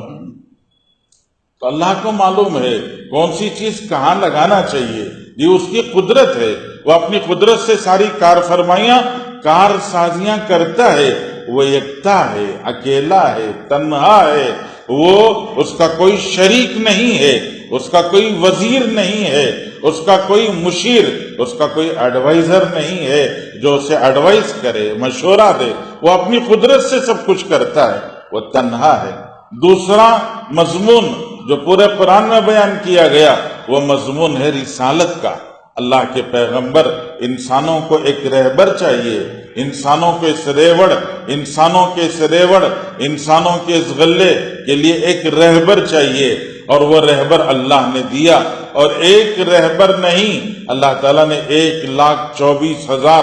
تو اللہ کو معلوم ہے کون سی چیز کہاں لگانا چاہیے، یہ اس کی قدرت ہے، وہ اپنی قدرت سے ساری کار سازیاں کرتا ہے۔ وہ یکتا ہے، اکیلا ہے، تنہا ہے، وہ اس کا کوئی شریک نہیں ہے، اس کا کوئی وزیر نہیں ہے، اس کا کوئی مشیر، اس کا کوئی ایڈوائزر نہیں ہے جو اسے ایڈوائز کرے، مشورہ دے۔ وہ اپنی قدرت سے سب کچھ کرتا ہے، وہ تنہا ہے۔ دوسرا مضمون جو پورے قرآن میں بیان کیا گیا وہ مضمون ہے رسالت کا۔ اللہ کے پیغمبر، انسانوں کو ایک رہبر چاہیے، انسانوں کے اس غلے کے لیے ایک رہبر چاہیے، اور وہ رہبر اللہ نے دیا۔ اور ایک رہبر نہیں، اللہ تعالیٰ نے 1,24,000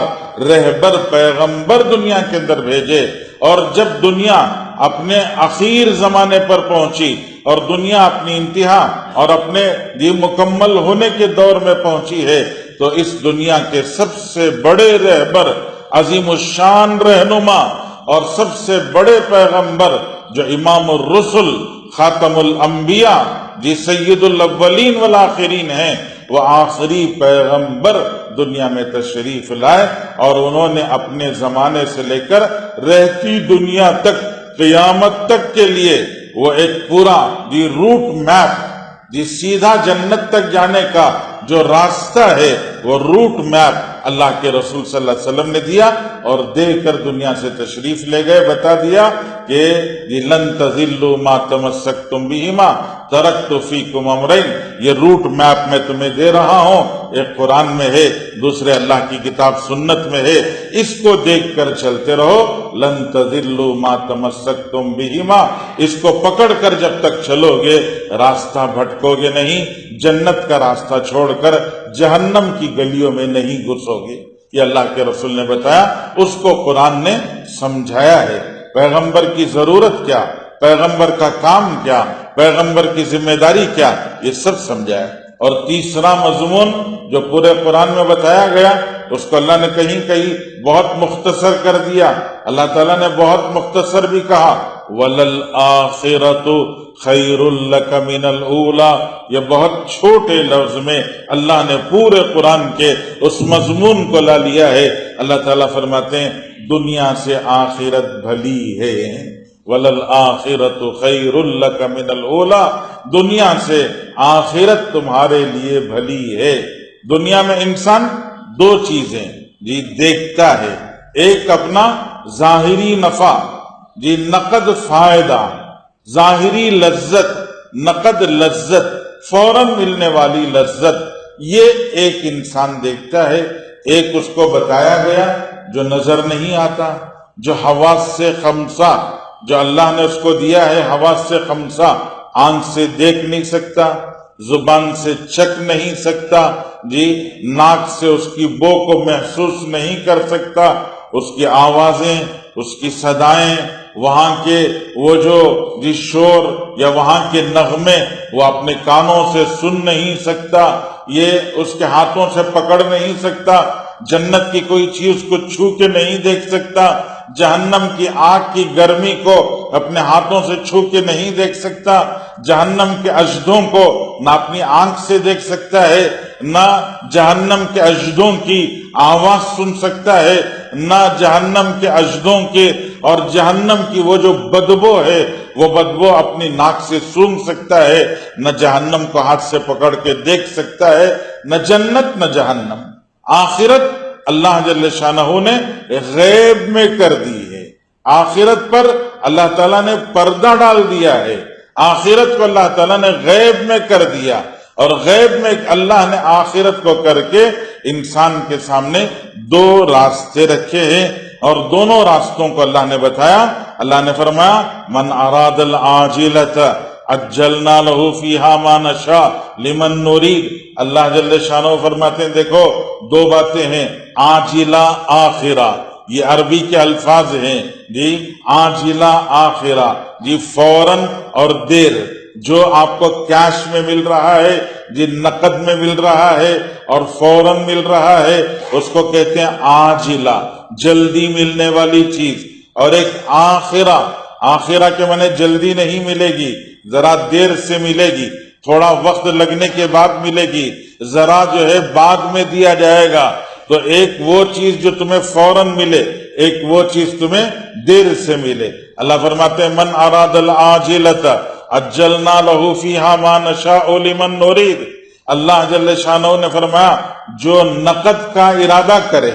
رہبر پیغمبر دنیا کے اندر بھیجے۔ اور جب دنیا اپنے اخیر زمانے پر پہنچی اور دنیا اپنی انتہا اور اپنے مکمل ہونے کے دور میں پہنچی ہے، تو اس دنیا کے سب سے بڑے رہبر، عظیم الشان رہنما اور سب سے بڑے پیغمبر جو امام الرسل، خاتم الانبیاء، سید الاولین والآخرین ہیں، وہ آخری پیغمبر دنیا میں تشریف لائے، اور انہوں نے اپنے زمانے سے لے کر رہتی دنیا تک، قیامت تک کے لیے وہ ایک پورا روٹ میپ، سیدھا جنت تک جانے کا جو راستہ ہے، وہ روٹ میپ اللہ کے رسول صلی اللہ علیہ وسلم نے دیا، اور دے کر دنیا سے تشریف لے گئے، بتا دیا کہ لن تضلوا ما تمسکتم بہما ترکت فیکم امرین۔ یہ روٹ میپ میں تمہیں دے رہا ہوں، ایک قرآن میں ہے، دوسرے اللہ کی کتاب سنت میں ہے، اس کو دیکھ کر چلتے رہو۔ لن تضلوا ما تمسکتم بہما، اس کو پکڑ کر جب تک چلو گے راستہ بھٹکو گے نہیں، جنت کا راستہ چھوڑ کر جہنم کی گلیوں میں نہیں گھسو گے۔ یہ اللہ کے رسول نے بتایا، اس کو قرآن نے سمجھایا ہے۔ پیغمبر کی ضرورت کیا، پیغمبر کا کام کیا، پیغمبر کی ذمہ داری کیا، یہ سب سمجھایا۔ اور تیسرا مضمون جو پورے قرآن میں بتایا گیا، اس کو اللہ نے کہیں بہت مختصر کر دیا۔ اللہ تعالیٰ نے بہت مختصر بھی کہا، وَلَلْآخِرَةُ خَيْرٌ لَكَ مِنَ الْأُولَى۔ یہ بہت چھوٹے لفظ میں اللہ نے پورے قرآن کے اس مضمون کو لا لیا ہے۔ اللہ تعالیٰ فرماتے ہیں دنیا سے آخرت بھلی ہے، وَلَلْآخِرَةُ خَيْرٌ لَكَ مِنَ الْأُولَى، دنیا سے آخرت تمہارے لیے بھلی ہے۔ دنیا میں انسان دو چیزیں جی دیکھتا ہے، ایک اپنا ظاہری نفع جی نقد فائدہ، ظاہری لذت، نقد لذت، فوراً ملنے والی لذت، یہ ایک انسان دیکھتا ہے۔ ایک اس کو بتایا گیا جو نظر نہیں آتا، جو حواس سے خمسہ جو اللہ نے اس کو دیا ہے، حواس سے خمسہ، آنکھ سے دیکھ نہیں سکتا، زبان سے چکھ نہیں سکتا جی، ناک سے اس کی بو کو محسوس نہیں کر سکتا، اس کی آوازیں، اس کی صدائیں، وہاں کے وہ جو جی شور یا وہاں کے نغمے وہ اپنے کانوں سے سن نہیں سکتا، یہ اس کے ہاتھوں سے پکڑ نہیں سکتا، جنت کی کوئی چیز کو چھو کے نہیں دیکھ سکتا، جہنم کی آگ کی گرمی کو اپنے ہاتھوں سے چھو کے نہیں دیکھ سکتا، جہنم کے اژدوں کو نہ اپنی آنکھ سے دیکھ سکتا ہے، نہ جہنم کے اژدوں کی آواز سن سکتا ہے، نہ جہنم کے اژدوں کے اور جہنم کی وہ جو بدبو ہے وہ بدبو اپنی ناک سے سونگھ سکتا ہے، نہ جہنم کو ہاتھ سے پکڑ کے دیکھ سکتا ہے، نہ جنت نہ جہنم۔ آخرت اللہ جل شانہ نے غیب میں کر دی ہے، آخرت پر اللہ تعالیٰ نے پردہ ڈال دیا ہے، آخرت کو اللہ تعالیٰ نے غیب میں کر دیا، اور غیب میں اللہ نے آخرت کو کر کے انسان کے سامنے دو راستے رکھے ہیں، اور دونوں راستوں کو اللہ نے بتایا۔ اللہ نے فرمایا من اراد العاجلۃ عجلنا له فیہا ما نشاء لمن نرید۔ اللہ جل شانہ فرماتے ہیں دیکھو دو باتیں ہیں، عاجلہ آخرہ، یہ عربی کے الفاظ ہیں جی، عاجلہ آخرہ جی فوراً اور دیر، جو آپ کو کیش میں مل رہا ہے جی، نقد میں مل رہا ہے اور فوراً مل رہا ہے، اس کو کہتے ہیں عاجلہ، جلدی ملنے والی چیز، اور ایک آخرہ، آخرہ کے معنی جلدی نہیں ملے گی، ذرا دیر سے ملے گی، تھوڑا وقت لگنے کے بعد ملے گی، ذرا جو ہے بعد میں دیا جائے گا۔ تو ایک وہ چیز جو تمہیں فوراً ملے، ایک وہ چیز تمہیں دیر سے ملے۔ اللہ فرماتے ہیں من اراد العاجلۃ عجلنا له فیہا ما نشاء لمن نرید۔ اللہ جل شانہ نے فرمایا جو نقد کا ارادہ کرے،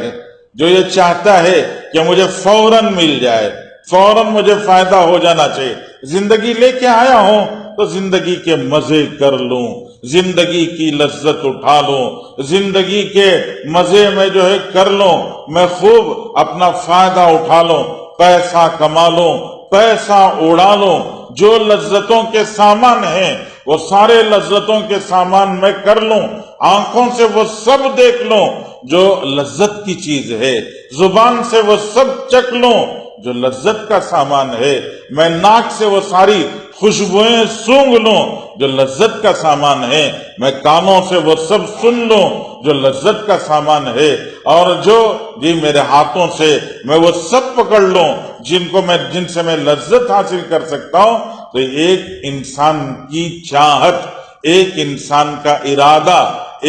جو یہ چاہتا ہے کہ مجھے فوراً مل جائے، فوراً مجھے فائدہ ہو جانا چاہیے، زندگی لے کے آیا ہوں تو زندگی کے مزے کر لوں، زندگی کی لذت اٹھا لوں، زندگی کے مزے میں جو ہے کر لوں، میں خوب اپنا فائدہ اٹھا لوں، پیسہ کما لوں، پیسہ اڑا لوں، جو لذتوں کے سامان ہیں وہ سارے لذتوں کے سامان میں کر لوں، آنکھوں سے وہ سب دیکھ لوں جو لذت کی چیز ہے، زبان سے وہ سب چکھ لوں جو لذت کا سامان ہے، میں ناک سے وہ ساری خوشبوئیں سونگھ لوں جو لذت کا سامان ہے، میں کانوں سے وہ سب سن لوں جو لذت کا سامان ہے، اور جو جی میرے ہاتھوں سے میں وہ سب پکڑ لوں جن سے میں لذت حاصل کر سکتا ہوں۔ تو ایک انسان کی چاہت، ایک انسان کا ارادہ،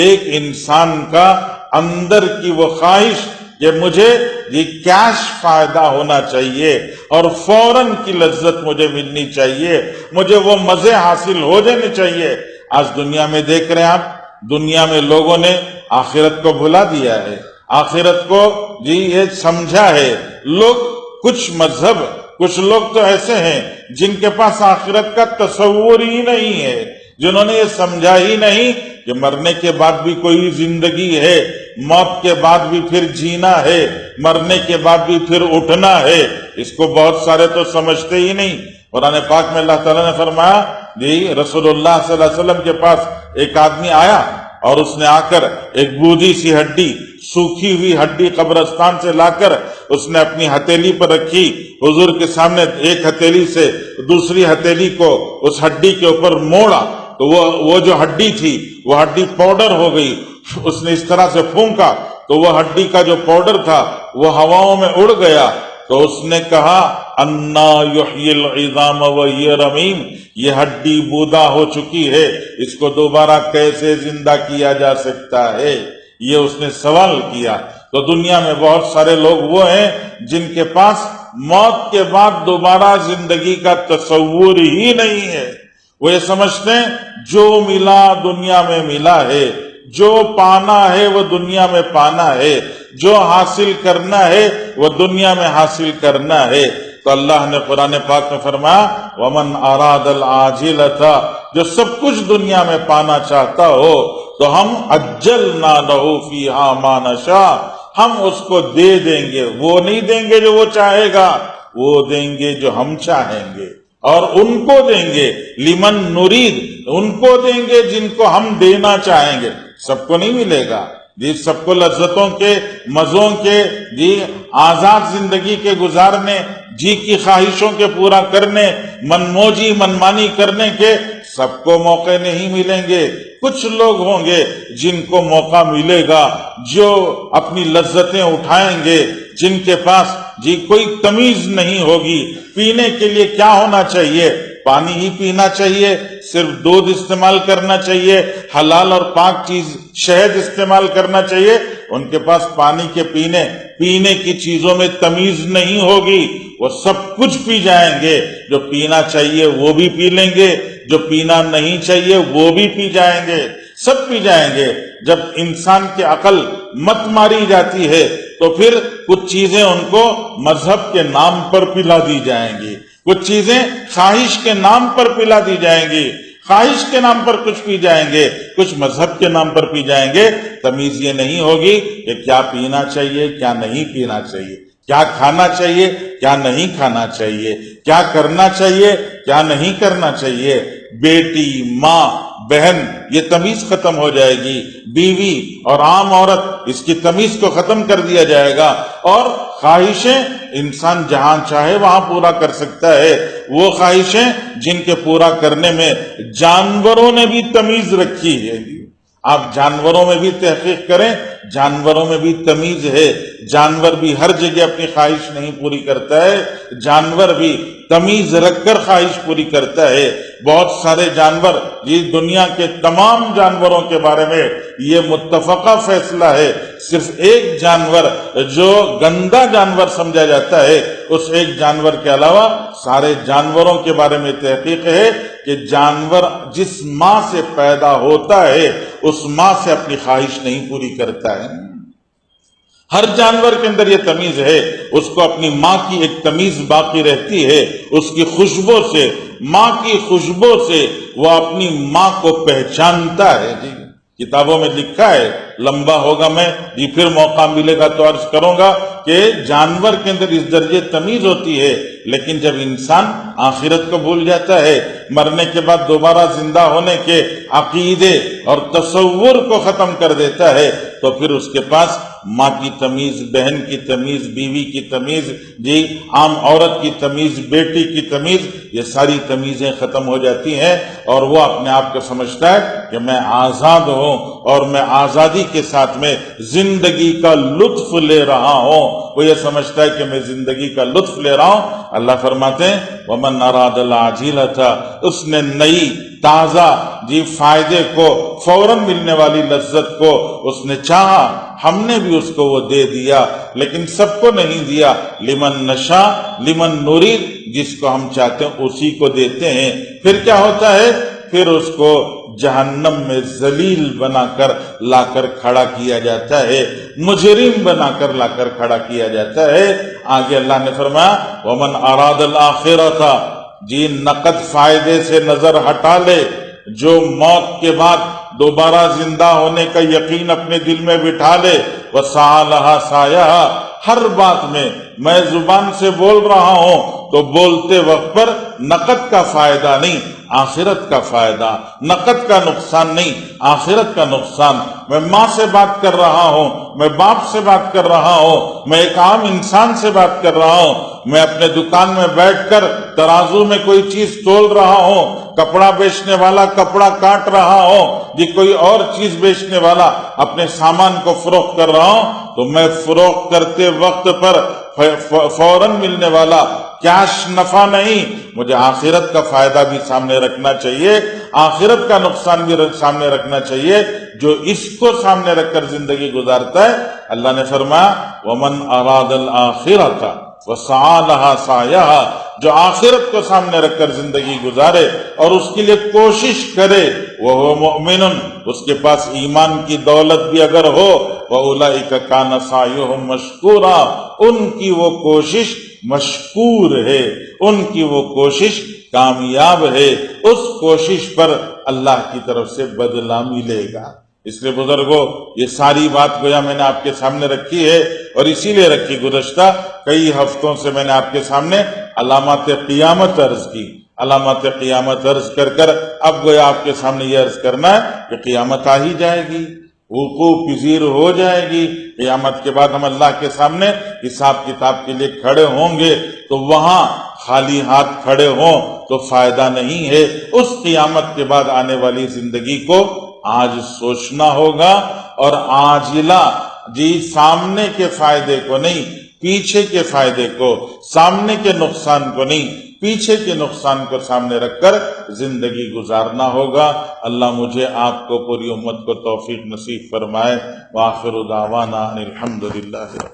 ایک انسان کا اندر کی وہ خواہش کہ مجھے یہ کیش فائدہ ہونا چاہیے اور فوراً کی لذت مجھے ملنی چاہیے، مجھے وہ مزے حاصل ہو جانے چاہیے۔ آج دنیا میں دیکھ رہے ہیں آپ، دنیا میں لوگوں نے آخرت کو بھلا دیا ہے، آخرت کو جی یہ سمجھا ہے۔ لوگ کچھ مذہب، کچھ لوگ تو ایسے ہیں جن کے پاس آخرت کا تصور ہی نہیں ہے، جنہوں نے یہ سمجھا ہی نہیں کہ مرنے کے بعد بھی کوئی زندگی ہے، موت کے بعد بھی پھر جینا ہے، مرنے کے بعد بھی پھر اٹھنا ہے۔ اس کو بہت سارے تو سمجھتے ہی نہیں۔ قرآن پاک میں اللہ تعالیٰ نے فرمایا جی رسول اللہ صلی اللہ علیہ وسلم کے پاس ایک آدمی آیا اور اس نے آ کر ایک بوجھی سی ہڈی، سوکھی ہوئی ہڈی قبرستان سے لا کر اس نے اپنی ہتھیلی پر رکھی، حضور کے سامنے ایک ہتھیلی سے دوسری ہتھیلی کو اس ہڈی کے اوپر موڑا تو وہ جو ہڈی تھی وہ ہڈی پاؤڈر ہو گئی۔ اس نے اس طرح سے پھونکا تو وہ ہڈی کا جو پاؤڈر تھا وہ ہواؤں میں اڑ گیا۔ تو اس نے کہا انا یحیی العظام وہی رمیم، یہ ہڈی بودا ہو چکی ہے، اس کو دوبارہ کیسے زندہ کیا جا سکتا ہے، یہ اس نے سوال کیا۔ تو دنیا میں بہت سارے لوگ وہ ہیں جن کے پاس موت کے بعد دوبارہ زندگی کا تصور ہی نہیں ہے۔ وہ یہ سمجھتے ہیں جو ملا دنیا میں ملا ہے، جو پانا ہے وہ دنیا میں پانا ہے، جو حاصل کرنا ہے وہ دنیا میں حاصل کرنا ہے۔ تو اللہ نے قرآن پاک میں فرمایا وَمَنْ أَرَادَ الْعَاجِلَةَ، جو سب کچھ دنیا میں پانا چاہتا ہو تو ہم عَجَّلْنَا لَهُ فِيهَا مَا نَشَاءُ، ہم اس کو دے دیں گے، وہ نہیں دیں گے جو وہ چاہے گا، وہ دیں گے جو ہم چاہیں گے، اور ان کو دیں گے لمن نرید، ان کو دیں گے جن کو ہم دینا چاہیں گے۔ سب کو نہیں ملے گا جی، سب کو لذتوں کے، مزوں کے، جی آزاد زندگی کے گزارنے، جی کی خواہشوں کے پورا کرنے، من موجی منمانی کرنے کے سب کو موقع نہیں ملیں گے۔ کچھ لوگ ہوں گے جن کو موقع ملے گا، جو اپنی لذتیں اٹھائیں گے، جن کے پاس جی کوئی تمیز نہیں ہوگی۔ پینے کے لیے کیا ہونا چاہیے؟ پانی ہی پینا چاہیے، صرف دودھ استعمال کرنا چاہیے، حلال اور پاک چیز شہد استعمال کرنا چاہیے۔ ان کے پاس پانی کے پینے کی چیزوں میں تمیز نہیں ہوگی، وہ سب کچھ پی جائیں گے۔ جو پینا چاہیے وہ بھی پی لیں گے، جو پینا نہیں چاہیے وہ بھی پی جائیں گے، سب پی جائیں گے۔ جب انسان کی عقل مت ماری جاتی ہے تو پھر کچھ چیزیں ان کو مذہب کے نام پر پلا دی جائیں گی، کچھ چیزیں خواہش کے نام پر پلا دی جائیں گی، خواہش کے نام پر کچھ پی جائیں گے، کچھ مذہب کے نام پر پی جائیں گے۔ تمیز یہ نہیں ہوگی کہ کیا پینا چاہیے کیا نہیں پینا چاہیے، کیا کھانا چاہیے کیا نہیں کھانا چاہیے، کیا کرنا چاہیے کیا نہیں کرنا چاہیے۔ بیٹی، ماں، بہن، یہ تمیز ختم ہو جائے گی۔ بیوی اور عام عورت، اس کی تمیز کو ختم کر دیا جائے گا، اور خواہشیں انسان جہاں چاہے وہاں پورا کر سکتا ہے۔ وہ خواہشیں جن کے پورا کرنے میں جانوروں نے بھی تمیز رکھی ہے۔ آپ جانوروں میں بھی تحقیق کریں، جانوروں میں بھی تمیز ہے۔ جانور بھی ہر جگہ اپنی خواہش نہیں پوری کرتا ہے، جانور بھی تمیز رکھ کر خواہش پوری کرتا ہے۔ بہت سارے جانور، یہ دنیا کے تمام جانوروں کے بارے میں یہ متفقہ فیصلہ ہے، صرف ایک جانور جو گندا جانور سمجھا جاتا ہے، اس ایک جانور کے علاوہ سارے جانوروں کے بارے میں تحقیق ہے کہ جانور جس ماں سے پیدا ہوتا ہے اس ماں سے اپنی خواہش نہیں پوری کرتا ہے۔ ہر جانور کے اندر یہ تمیز ہے، اس کو اپنی ماں کی ایک تمیز باقی رہتی ہے، اس کی خوشبو سے، ماں کی خوشبو سے وہ اپنی ماں کو پہچانتا ہے۔ جی کتابوں میں لکھا ہے، لمبا ہوگا میں جی پھر موقع ملے گا تو عرض کروں گا کہ جانور کے اندر اس درجے تمیز ہوتی ہے، لیکن جب انسان آخرت کو بھول جاتا ہے، مرنے کے بعد دوبارہ زندہ ہونے کے عقیدے اور تصور کو ختم کر دیتا ہے، تو پھر اس کے پاس ماں کی تمیز، بہن کی تمیز، بیوی کی تمیز، جی عام عورت کی تمیز، بیٹی کی تمیز، یہ ساری تمیزیں ختم ہو جاتی ہیں، اور وہ اپنے آپ کو سمجھتا ہے کہ میں آزاد ہوں اور میں آزادی کے ساتھ میں زندگی کا لطف لے رہا ہوں۔ وہ یہ سمجھتا ہے کہ میں زندگی کا لطف لے رہا ہوں۔ اللہ فرماتے ہیں وَمَنْ أَرَادَ الْعَاجِلَةَ، اس نے نئی تازہ جی فائدے کو، فوراً ملنے والی لذت کو اس نے چاہا، ہم نے بھی اس کو وہ دے دیا، لیکن سب کو نہیں دیا۔ لمن نشا لمن نرید، جس کو ہم چاہتے ہیں اسی کو دیتے ہیں۔ پھر کیا ہوتا ہے؟ پھر اس کو جہنم میں ذلیل بنا کر لا کر کھڑا کیا جاتا ہے، مجرم بنا کر لا کر کھڑا کیا جاتا ہے۔ آگے اللہ نے فرمایا وَمَنْ أَرَادَ الْآخِرَةَ، جی نقد فائدے سے نظر ہٹا لے، جو موت کے بعد دوبارہ زندہ ہونے کا یقین اپنے دل میں بٹھا لے، وَسَعَى لَهَا سَعْيَهَا، ہر بات میں زبان سے بول رہا ہوں تو بولتے وقت پر نقد کا فائدہ نہیں، آخرت کا فائدہ، نقد کا نقصان نہیں، آخرت کا نقصان۔ میں ماں سے بات کر رہا ہوں، میں باپ سے بات کر رہا ہوں، میں ایک عام انسان سے بات کر رہا ہوں، میں اپنے دکان میں بیٹھ کر ترازو میں کوئی چیز تول رہا ہوں، کپڑا بیچنے والا کپڑا کاٹ رہا ہوں، جی کوئی اور چیز بیچنے والا اپنے سامان کو فروخت کر رہا ہوں، تو میں فروخت کرتے وقت پر فوراً ملنے والا کیش نفع نہیں، مجھے آخرت کا فائدہ بھی سامنے رکھنا چاہیے، آخرت کا نقصان بھی سامنے رکھنا چاہیے۔ جو اس کو سامنے رکھ کر زندگی گزارتا ہے، اللہ نے فرمایا وَمَنْ أَرَادَ الْآخِرَةَ وَسَعَى لَهَا سَعْيَهَا، جو آخرت کو سامنے رکھ کر زندگی گزارے اور اس کے لیے کوشش کرے، وہ مؤمن، اس کے پاس ایمان کی دولت بھی اگر ہو، وَأُولَئِكَ كَانَ سَعْيُهُمْ مَشْكُورًا، ان کی وہ کوشش مشکور ہے، ان کی وہ کوشش کامیاب ہے، اس کوشش پر اللہ کی طرف سے بدلہ ملے گا۔ اس لیے بزرگوں، یہ ساری بات گویا میں نے آپ کے سامنے رکھی ہے، اور اسی لیے رکھی، گزشتہ کئی ہفتوں سے میں نے آپ کے سامنے علامات قیامت عرض کی، علامات قیامت عرض کر کر اب گویا آپ کے سامنے یہ عرض کرنا ہے کہ قیامت آ ہی جائے گی، وقوع پذیر ہو جائے گی۔ قیامت کے بعد ہم اللہ کے سامنے حساب کتاب کے لیے کھڑے ہوں گے، تو وہاں خالی ہاتھ کھڑے ہوں تو فائدہ نہیں ہے۔ اس قیامت کے بعد آنے والی زندگی کو آج سوچنا ہوگا، اور عاجلہ سامنے کے فائدے کو نہیں، پیچھے کے فائدے کو، سامنے کے نقصان کو نہیں، پیچھے کے نقصان کو سامنے رکھ کر زندگی گزارنا ہوگا۔ اللہ مجھے آپ کو، پوری امت کو توفیق نصیب فرمائے۔ وآخر دعوانا ان الحمد للہ۔